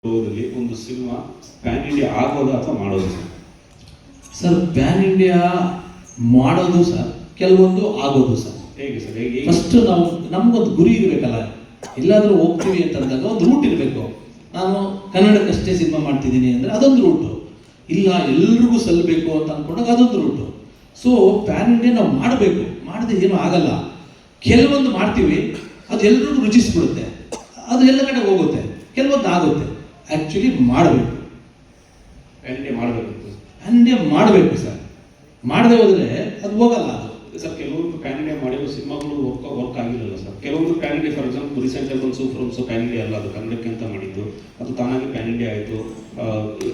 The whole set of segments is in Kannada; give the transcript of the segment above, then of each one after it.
ಒಂದು ಸಿನಿಮಾ ಪ್ಯಾನ್ ಇಂಡಿಯಾ ಆಗೋದು ಅಥವಾ ಮಾಡೋದು ಸರ್? ಪ್ಯಾನ್ ಇಂಡಿಯಾ ಮಾಡೋದು ಸರ್, ಕೆಲವೊಂದು ಆಗೋದು ಸರ್. ಹೇಗೆ ಸರ್? ಹೇಗೆ? ಫಸ್ಟ್ ನಾವು ನಮ್ಗೊಂದು ಗುರಿ ಇರಬೇಕಲ್ಲ, ಎಲ್ಲಾದರೂ ಹೋಗ್ತೀವಿ ಅಂತಂದಾಗ ಒಂದು ರೂಟ್ ಇರಬೇಕು. ನಾನು ಕನ್ನಡಕ್ಕಷ್ಟೇ ಸಿನಿಮಾ ಮಾಡ್ತಿದ್ದೀನಿ ಅಂದರೆ ಅದೊಂದು ರೂಟು, ಇಲ್ಲ ಎಲ್ರಿಗೂ ಸಲ್ಲಬೇಕು ಅಂತ ಅಂದ್ಕೊಂಡಾಗ ಅದೊಂದು ರೂಟು. ಸೊ ಪ್ಯಾನ್ ಇಂಡಿಯಾ ನಾವು ಮಾಡಬೇಕು, ಮಾಡದೆ ಏನೂ ಆಗಲ್ಲ. ಕೆಲವೊಂದು ಮಾಡ್ತೀವಿ, ಅದು ಎಲ್ರಿಗೂ ರುಚಿಸ್ಬಿಡುತ್ತೆ, ಅದು ಎಲ್ಲ ಕಡೆ ಹೋಗುತ್ತೆ, ಕೆಲವೊಂದು ಆಗುತ್ತೆ. ಆ್ಯಕ್ಚುಲಿ ಮಾಡಬೇಕು, ಪ್ಯಾನ್ ಇಂಡಿಯಾ ಮಾಡಬೇಕು. ಪ್ಯಾನ್ ಇಂಡಿಯಾ ಮಾಡಬೇಕು ಸರ್. ಮಾಡದೆ ಹೋದರೆ ಅದು ಹೋಗಲ್ಲ. ಅದು ಸರ್ ಕೆಲವೊಂದು ಪ್ಯಾನ್ ಇಂಡಿಯಾ ಮಾಡಿರೋ ಸಿನಿಮಾಗಳು ವರ್ಕ್ ಆಗಿರಲ್ಲ ಸರ್. ಕೆಲವೊಂದು PAN India, for example recent ಆಗಿ ಒಂದು ಸೂಫ್ರಮ್ಸು ಪ್ಯಾನ್ ಇಂಡಿಯಾ ಅಲ್ಲ, ಅದು ಕನ್ನಡಕ್ಕೆ ಅಂತ ಮಾಡಿದ್ದು, ಅದು ತಾನಾಗಿ ಪ್ಯಾನ್ ಇಂಡಿಯಾ ಆಯಿತು.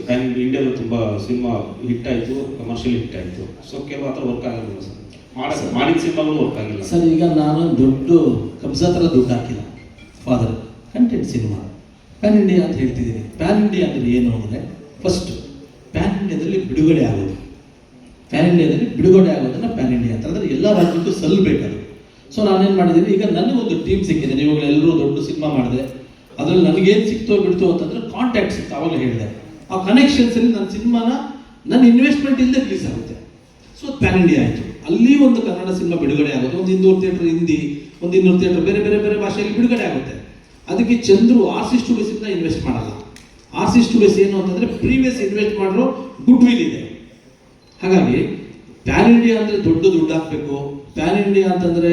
ಪ್ಯಾನ್ ಇಂಡಿಯಾದ ತುಂಬ ಸಿನಿಮಾ ಹಿಟ್ ಆಯಿತು, ಕಮರ್ಷಿಯಲ್ ಹಿಟ್ ಆಯಿತು. ಸೊ ಕೆಲವು ಆ ಥರ ವರ್ಕ್ ಆಗಲ್ಲ ಸರ್. ಮಾಡಿದ ಸಿನಿಮಾಗಳು ವರ್ಕ್ ಆಗಿಲ್ಲ ಸರ್. ಈಗ ನಾನು ದುಡ್ಡು ಕಬ್ಜಾ ಥರ ದುಡ್ಡು ಹಾಕಿಲ್ಲ. Father content cinema PAN India ಅಂತ ಹೇಳ್ತಿದ್ದೀನಿ. ಪ್ಯಾನ್ ಇಂಡಿಯಾ ಅಂದರೆ ಏನು ಅಂದರೆ, ಫಸ್ಟ್ ಪ್ಯಾನ್ ಇಂಡಿಯಾದಲ್ಲಿ ಬಿಡುಗಡೆ ಆಗೋದು. ಪ್ಯಾನ್ ಇಂಡಿಯಾದಲ್ಲಿ ಬಿಡುಗಡೆ ಆಗೋದನ್ನು ಪ್ಯಾನ್ ಇಂಡಿಯಾ ಅಂತ ಅಂದರೆ ಎಲ್ಲ ರಾಜ್ಯಕ್ಕೂ ಸಲ್ಲಬೇಕದು. ಸೊ ನಾನೇನು ಮಾಡಿದ್ದೀನಿ, ಈಗ ನನಗೊಂದು ಟೀಮ್ ಸಿಕ್ಕಿದೆ. ಇವಾಗ ಎಲ್ಲರೂ ದೊಡ್ಡ ಸಿನಿಮಾ ಮಾಡಿದೆ, ಅದರಲ್ಲಿ ನನಗೇನು ಸಿಕ್ತೋ ಬಿಡ್ತೋ ಅಂತಂದರೆ ಕಾಂಟ್ಯಾಕ್ಟ್ ಸಿಕ್ತು. ಆವಾಗಲೇ ಹೇಳಿದೆ, ಆ ಕನೆಕ್ಷನ್ಸಲ್ಲಿ ನನ್ನ ಸಿನಿಮಾನ ನನ್ನ ಇನ್ವೆಸ್ಟ್ಮೆಂಟ್ ಇಲ್ಲದೆ ರಿಲೀಸ್ ಆಗುತ್ತೆ. ಸೊ ಪ್ಯಾನ್ ಇಂಡಿಯಾ ಆಯಿತು. ಅಲ್ಲಿ ಒಂದು ಕನ್ನಡ ಸಿನಿಮಾ ಬಿಡುಗಡೆ ಆಗುತ್ತೆ, ಒಂದು 200 ಥಿಯೇಟರ್ ಹಿಂದಿ, ಒಂದು 200 ಥಿಯೇಟರ್ ಬೇರೆ ಬೇರೆ ಬೇರೆ ಭಾಷೆಯಲ್ಲಿ ಬಿಡುಗಡೆ ಆಗುತ್ತೆ. ಅದಕ್ಕೆ ಚಂದ್ರು RC ಸ್ಟುಡಿಯೋಸಿಂದ ಇನ್ವೆಸ್ಟ್ ಮಾಡಲ್ಲ. RC ಸ್ಟುಡಿಯೋಸ್ ಏನು ಅಂತಂದರೆ ಪ್ರೀವಿಯಸ್ ಇನ್ವೆಸ್ಟ್ ಮಾಡಿರೋ ಗುಡ್ ವಿಲ್ ಇದೆ. ಹಾಗಾಗಿ ಪ್ಯಾನ್ ಇಂಡಿಯಾ ಅಂದರೆ ದೊಡ್ಡ ದುಡ್ಡು ಹಾಕಬೇಕು, ಪ್ಯಾನ್ ಇಂಡಿಯಾ ಅಂತಂದರೆ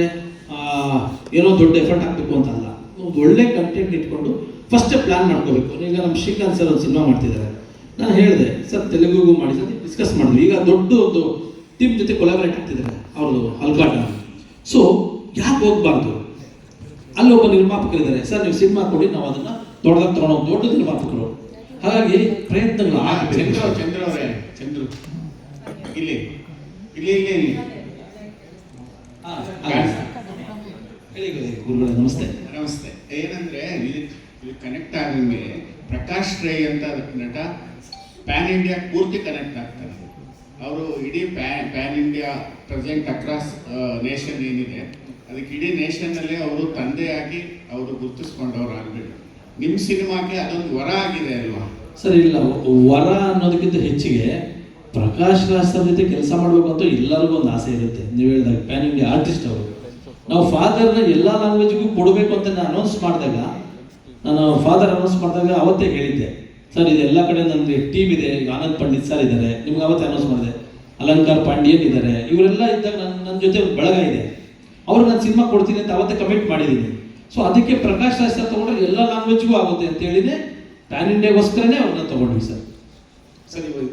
ಏನೋ ದೊಡ್ಡ ಎಫರ್ಟ್ ಹಾಕಬೇಕು ಅಂತಲ್ಲ. ಒಂದು ಒಳ್ಳೆ ಕಂಟೆಂಟ್ ಇಟ್ಕೊಂಡು ಫಸ್ಟೇ ಪ್ಲ್ಯಾನ್ ಮಾಡ್ಕೋಬೇಕು. ಈಗ ನಮ್ಮ ಶ್ರೀಕಾಂತ್ ಸರ್ ಒಂದು ಸಿನಿಮಾ ಮಾಡ್ತಿದ್ದಾರೆ. ನಾನು ಹೇಳಿದೆ, ಸರ್ ತೆಲುಗುಗೂ ಮಾಡಿ ಸರ್ ಡಿಸ್ಕಸ್ ಮಾಡಿದ್ವಿ. ಈಗ ದೊಡ್ಡ ಒಂದು ಟೀಮ್ ಜೊತೆ ಕೊಲಾಬರೇಟ್ ಆಗ್ತಿದ್ದಾರೆ ಅವ್ರದ್ದು ಹಲ್ಕಾಟ. ಸೊ ಯಾಕೆ ಹೋಗ್ಬಾರ್ದು? ಅಲ್ಲಿ ಒಬ್ಬ ನಿರ್ಮಾಪಕರಿದ್ದಾರೆ, ಸರ್ ನೀವು ಸಿನಿಮಾ ಕೊಡಿ, ನಾವು ಅದನ್ನು ದೊಡ್ಡದಾಗಿ ತೊಗೊಂಡೋಗಿ, ದೊಡ್ಡ ನಿರ್ಮಾಪಕರು. ಹಾಗಾಗಿ ಪ್ರಯತ್ನಗಳು ಆಗಬೇಕು. ಚಂದ್ರವರೇ, ಚಂದ್ರು ಇಲ್ಲಿ ಇಲ್ಲಿ ಇಲ್ಲಿ ಇಲ್ಲಿ ಹೇಳಿ ಗುರುಗಳೇ, ನಮಸ್ತೆ. ನಮಸ್ತೆ. ಏನಂದ್ರೆ ಇದು ಕನೆಕ್ಟ್ ಆದ್ಮೇಲೆ ಪ್ರಕಾಶ್ ರೈ ಅಂತ ನಟ ಪ್ಯಾನ್ ಇಂಡಿಯಾ ಪೂರ್ತಿ ಕನೆಕ್ಟ್ ಆಗ್ತಾರೆ. ಅವರು ಇಡೀ PAN India present across nation ಏನಿದೆ, ಅದಕ್ಕೆ ಇಡೀ ನೇಷನ್ನಲ್ಲಿ ಅವರು ತಂದೆಯಾಗಿ ಅವರು ಗುರುತಿಸ್ಕೊಂಡವ್ರು ಆಗಬೇಕು. ನಿಮ್ಮ ಸಿನಿಮಾಕ್ಕೆ ಅದೊಂದು ವರ ಆಗಿದೆ ಅಲ್ವಾ ಸರ್? ಇಲ್ಲ, ವರ ಅನ್ನೋದಕ್ಕಿಂತ ಹೆಚ್ಚಿಗೆ ಪ್ರಕಾಶ್ ರಾಜ್ ಸರ್ ಜೊತೆ ಕೆಲಸ ಮಾಡಬೇಕು ಅಂತ ಎಲ್ಲರಿಗೂ ಒಂದು ಆಸೆ ಇರುತ್ತೆ. ನೀವು ಹೇಳಿದಾಗ ಪ್ಯಾನ್ ಇಂಡಿಯಾ ಆರ್ಟಿಸ್ಟ್ ಅವರು, ನಾವು ಫಾದರ್ನ ಎಲ್ಲ ಲ್ಯಾಂಗ್ವೇಜ್ಗೂ ಕೊಡಬೇಕು ಅಂತ ನಾನು ಅನೌನ್ಸ್ ಮಾಡಿದಾಗ, ಅವತ್ತೇ ಹೇಳಿದ್ದೆ, ಸರ್ ಇದೆಲ್ಲ ಕಡೆ ನನಗೆ ಟೀಮ್ ಇದೆ. ಈಗ ಆನಂದ್ ಪಂಡಿತ್ ಸರ್ ಇದ್ದಾರೆ, ನಿಮ್ಗೆ ಅವತ್ತೇ ಅನೌನ್ಸ್ ಮಾಡಿದೆ. ಅಲಂಕಾರ್ ಪಾಂಡ್ಯನ್ ಇದ್ದಾರೆ, ಇವರೆಲ್ಲ ಇದ್ದಾಗ ನನ್ನ ಜೊತೆ ಬಳಗ ಇದೆ, ಅವ್ರಿಗೆ ನಾನು ಸಿನಿಮಾ ಕೊಡ್ತೀನಿ ಅಂತ ಅವತ್ತೇ ಕಮಿಟ್ ಮಾಡಿದ್ದೀನಿ. ಸೊ ಅದಕ್ಕೆ ಪ್ರಕಾಶ್ ರಾಜ್ ಸರ್ ತೊಗೊಂಡ್ರೆ ಎಲ್ಲ ಲ್ಯಾಂಗ್ವೇಜ್ಗೂ ಆಗುತ್ತೆ ಅಂತ ಹೇಳಿದೆ. ಪ್ಯಾನ್ ಇಂಡಿಯಾಗೋಸ್ಕರನೇ ಅವ್ರನ್ನ ತೊಗೊಂಡ್ವಿ ಸರ್. ಸರ್ ಇದು